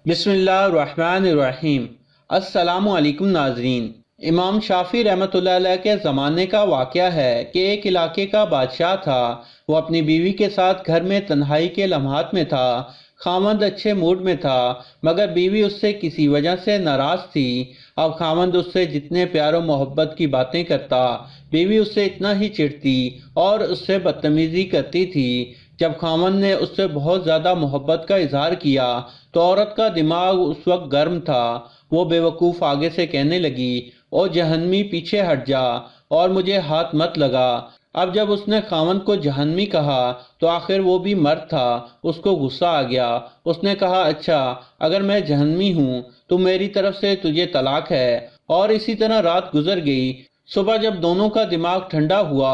بسم اللہ الرحمن الرحیم۔ السلام علیکم ناظرین۔ امام شافعی رحمۃ اللہ علیہ کے زمانے کا واقعہ ہے کہ ایک علاقے کا بادشاہ تھا۔ وہ اپنی بیوی کے ساتھ گھر میں تنہائی کے لمحات میں تھا۔ خاوند اچھے موڈ میں تھا، مگر بیوی اس سے کسی وجہ سے ناراض تھی۔ اب خاوند اس سے جتنے پیار و محبت کی باتیں کرتا، بیوی اس سے اتنا ہی چڑھتی اور اس سے بدتمیزی کرتی تھی۔ جب خاوند نے اس سے بہت زیادہ محبت کا اظہار کیا تو عورت کا دماغ اس وقت گرم تھا۔ وہ بے وقوف آگے سے کہنے لگی، او جہنمی پیچھے ہٹ جا اور مجھے ہاتھ مت لگا۔ اب جب اس نے خاوند کو جہنمی کہا تو آخر وہ بھی مرد تھا، اس کو غصہ آ گیا۔ اس نے کہا، اچھا اگر میں جہنمی ہوں تو میری طرف سے تجھے طلاق ہے۔ اور اسی طرح رات گزر گئی۔ صبح جب دونوں کا دماغ ٹھنڈا ہوا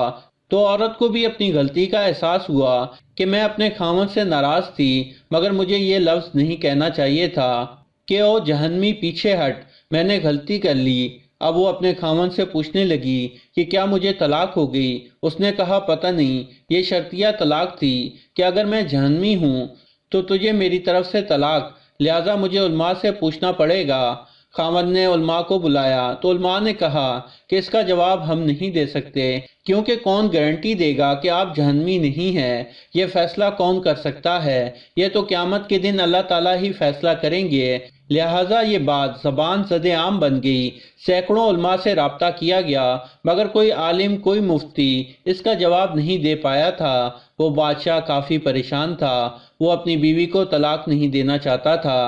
تو عورت کو بھی اپنی غلطی کا احساس ہوا کہ میں اپنے خاوند سے ناراض تھی، مگر مجھے یہ لفظ نہیں کہنا چاہیے تھا کہ او جہنمی پیچھے ہٹ، میں نے غلطی کر لی۔ اب وہ اپنے خاوند سے پوچھنے لگی کہ کیا مجھے طلاق ہو گئی؟ اس نے کہا، پتہ نہیں، یہ شرطیہ طلاق تھی کہ اگر میں جہنمی ہوں تو تجھے میری طرف سے طلاق، لہٰذا مجھے علماء سے پوچھنا پڑے گا۔ خاوند نے علماء کو بلایا تو علماء نے کہا کہ اس کا جواب ہم نہیں دے سکتے، کیونکہ کون گارنٹی دے گا کہ آپ جہنمی نہیں ہیں؟ یہ فیصلہ کون کر سکتا ہے؟ یہ تو قیامت کے دن اللہ تعالیٰ ہی فیصلہ کریں گے۔ لہٰذا یہ بات زبان زد عام بن گئی۔ سینکڑوں علماء سے رابطہ کیا گیا، مگر کوئی عالم، کوئی مفتی اس کا جواب نہیں دے پایا تھا۔ وہ بادشاہ کافی پریشان تھا۔ وہ اپنی بیوی کو طلاق نہیں دینا چاہتا تھا،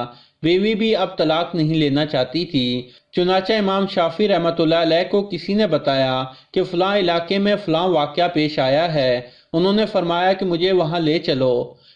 بیوی بھی اب طلاق نہیں لینا چاہتی تھی۔ چنانچہ امام شافعی رحمۃ اللہ علیہ کو کسی نے بتایا کہ فلاں علاقے میں فلاں واقعہ پیش آیا ہے۔ انہوں نے فرمایا کہ مجھے وہاں لے چلو،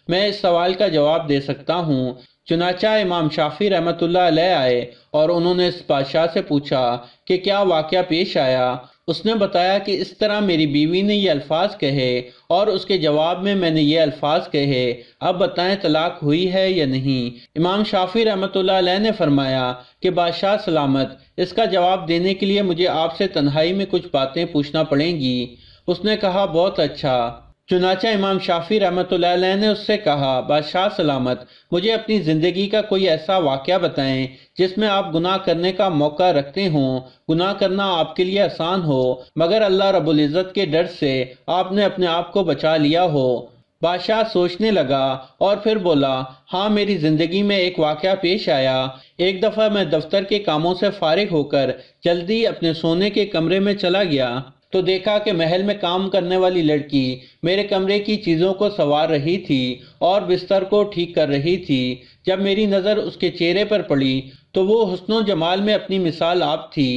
میں اس سوال کا جواب دے سکتا ہوں۔ چنانچہ امام شافعی رحمۃ اللہ علیہ آئے اور انہوں نے اس بادشاہ سے پوچھا کہ کیا واقعہ پیش آیا؟ اس نے بتایا کہ اس طرح میری بیوی نے یہ الفاظ کہے اور اس کے جواب میں نے یہ الفاظ کہے، اب بتائیں طلاق ہوئی ہے یا نہیں؟ امام شافعی رحمۃ اللہ علیہ نے فرمایا کہ بادشاہ سلامت، اس کا جواب دینے کے لیے مجھے آپ سے تنہائی میں کچھ باتیں پوچھنا پڑیں گی۔ اس نے کہا، بہت اچھا۔ چنانچہ امام شافعی رحمۃ اللہ علیہ نے اس سے کہا، بادشاہ سلامت، مجھے اپنی زندگی کا کوئی ایسا واقعہ بتائیں جس میں آپ گناہ کرنے کا موقع رکھتے ہوں، گناہ کرنا آپ کے لیے آسان ہو، مگر اللہ رب العزت کے ڈر سے آپ نے اپنے آپ کو بچا لیا ہو۔ بادشاہ سوچنے لگا اور پھر بولا، ہاں میری زندگی میں ایک واقعہ پیش آیا۔ ایک دفعہ میں دفتر کے کاموں سے فارغ ہو کر جلدی اپنے سونے کے کمرے میں چلا گیا تو دیکھا کہ محل میں کام کرنے والی لڑکی میرے کمرے کی چیزوں کو سنوار رہی تھی اور بستر کو ٹھیک کر رہی تھی۔ جب میری نظر اس کے چہرے پر پڑی تو وہ حسن و جمال میں اپنی مثال آپ تھی۔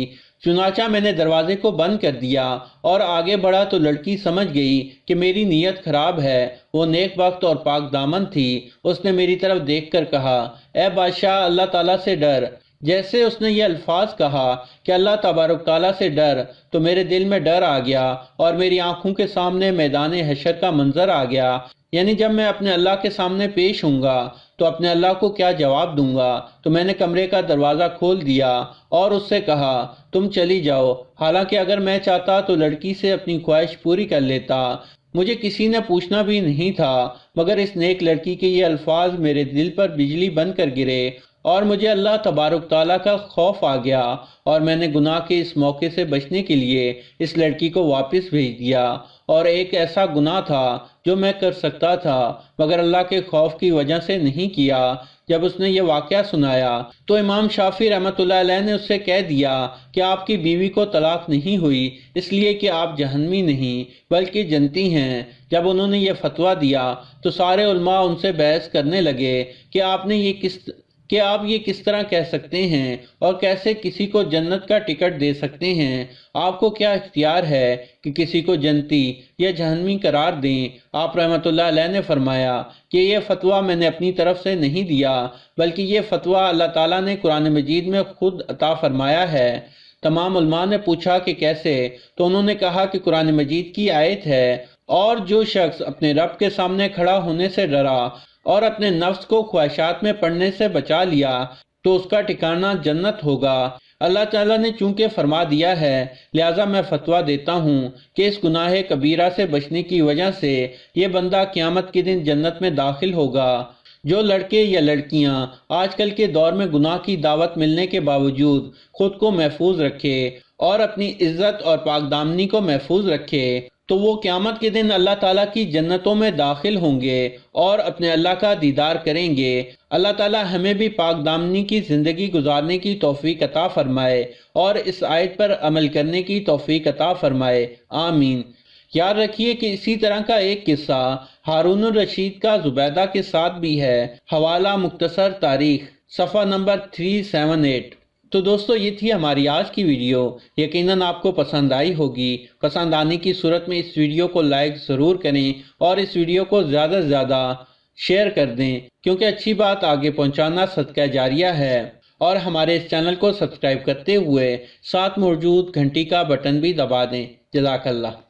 چنانچہ میں نے دروازے کو بند کر دیا اور آگے بڑھا تو لڑکی سمجھ گئی کہ میری نیت خراب ہے۔ وہ نیک بخت اور پاک دامن تھی۔ اس نے میری طرف دیکھ کر کہا، اے بادشاہ، اللہ تعالیٰ سے ڈر۔ جیسے اس نے یہ الفاظ کہا کہ اللہ تبارک تعالیٰ سے ڈر، تو میرے دل میں ڈر آ گیا اور میری آنکھوں کے سامنے میدان حشر کا منظر آ گیا، یعنی جب میں اپنے اللہ کے سامنے پیش ہوں گا تو اپنے اللہ کو کیا جواب دوں گا۔ تو میں نے کمرے کا دروازہ کھول دیا اور اس سے کہا، تم چلی جاؤ۔ حالانکہ اگر میں چاہتا تو لڑکی سے اپنی خواہش پوری کر لیتا، مجھے کسی نے پوچھنا بھی نہیں تھا، مگر اس نیک لڑکی کے یہ الفاظ میرے دل پر بجلی بن کر گرے اور مجھے اللہ تبارک تعالیٰ کا خوف آ گیا، اور میں نے گناہ کے اس موقع سے بچنے کے لیے اس لڑکی کو واپس بھیج دیا۔ اور ایک ایسا گناہ تھا جو میں کر سکتا تھا مگر اللہ کے خوف کی وجہ سے نہیں کیا۔ جب اس نے یہ واقعہ سنایا تو امام شافعی رحمۃ اللہ علیہ نے اس سے کہہ دیا کہ آپ کی بیوی کو طلاق نہیں ہوئی اس لیے کہ آپ جہنمی نہیں بلکہ جنتی ہیں۔ جب انہوں نے یہ فتویٰ دیا تو سارے علماء ان سے بحث کرنے لگے کہ آپ یہ کس طرح کہہ سکتے ہیں اور کیسے کسی کو جنت کا ٹکٹ دے سکتے ہیں؟ آپ کو کیا اختیار ہے کہ کسی کو جنتی یا جہنمی قرار دیں؟ آپ رحمۃ اللہ علیہ نے فرمایا کہ یہ فتویٰ میں نے اپنی طرف سے نہیں دیا، بلکہ یہ فتویٰ اللہ تعالیٰ نے قرآن مجید میں خود عطا فرمایا ہے۔ تمام علماء نے پوچھا کہ کیسے؟ تو انہوں نے کہا کہ قرآن مجید کی آیت ہے، اور جو شخص اپنے رب کے سامنے کھڑا ہونے سے ڈرا اور اپنے نفس کو خواہشات میں پڑنے سے بچا لیا تو اس کا ٹھکانہ جنت ہوگا۔ اللہ تعالیٰ نے چونکہ فرما دیا ہے، لہٰذا میں فتویٰ دیتا ہوں کہ اس گناہ کبیرہ سے بچنے کی وجہ سے یہ بندہ قیامت کے دن جنت میں داخل ہوگا۔ جو لڑکے یا لڑکیاں آج کل کے دور میں گناہ کی دعوت ملنے کے باوجود خود کو محفوظ رکھے اور اپنی عزت اور پاک دامنی کو محفوظ رکھے تو وہ قیامت کے دن اللہ تعالیٰ کی جنتوں میں داخل ہوں گے اور اپنے اللہ کا دیدار کریں گے۔ اللہ تعالیٰ ہمیں بھی پاک دامنی کی زندگی گزارنے کی توفیق عطا فرمائے اور اس آیت پر عمل کرنے کی توفیق عطا فرمائے، آمین۔ یاد رکھیے کہ اسی طرح کا ایک قصہ ہارون الرشید کا زبیدہ کے ساتھ بھی ہے۔ حوالہ مختصر تاریخ، صفحہ نمبر 378۔ تو دوستو یہ تھی ہماری آج کی ویڈیو، یقیناً آپ کو پسند آئی ہوگی۔ پسند آنے کی صورت میں اس ویڈیو کو لائک ضرور کریں اور اس ویڈیو کو زیادہ سے زیادہ شیئر کر دیں، کیونکہ اچھی بات آگے پہنچانا صدقہ جاریہ ہے۔ اور ہمارے اس چینل کو سبسکرائب کرتے ہوئے ساتھ موجود گھنٹی کا بٹن بھی دبا دیں۔ جزاک اللہ۔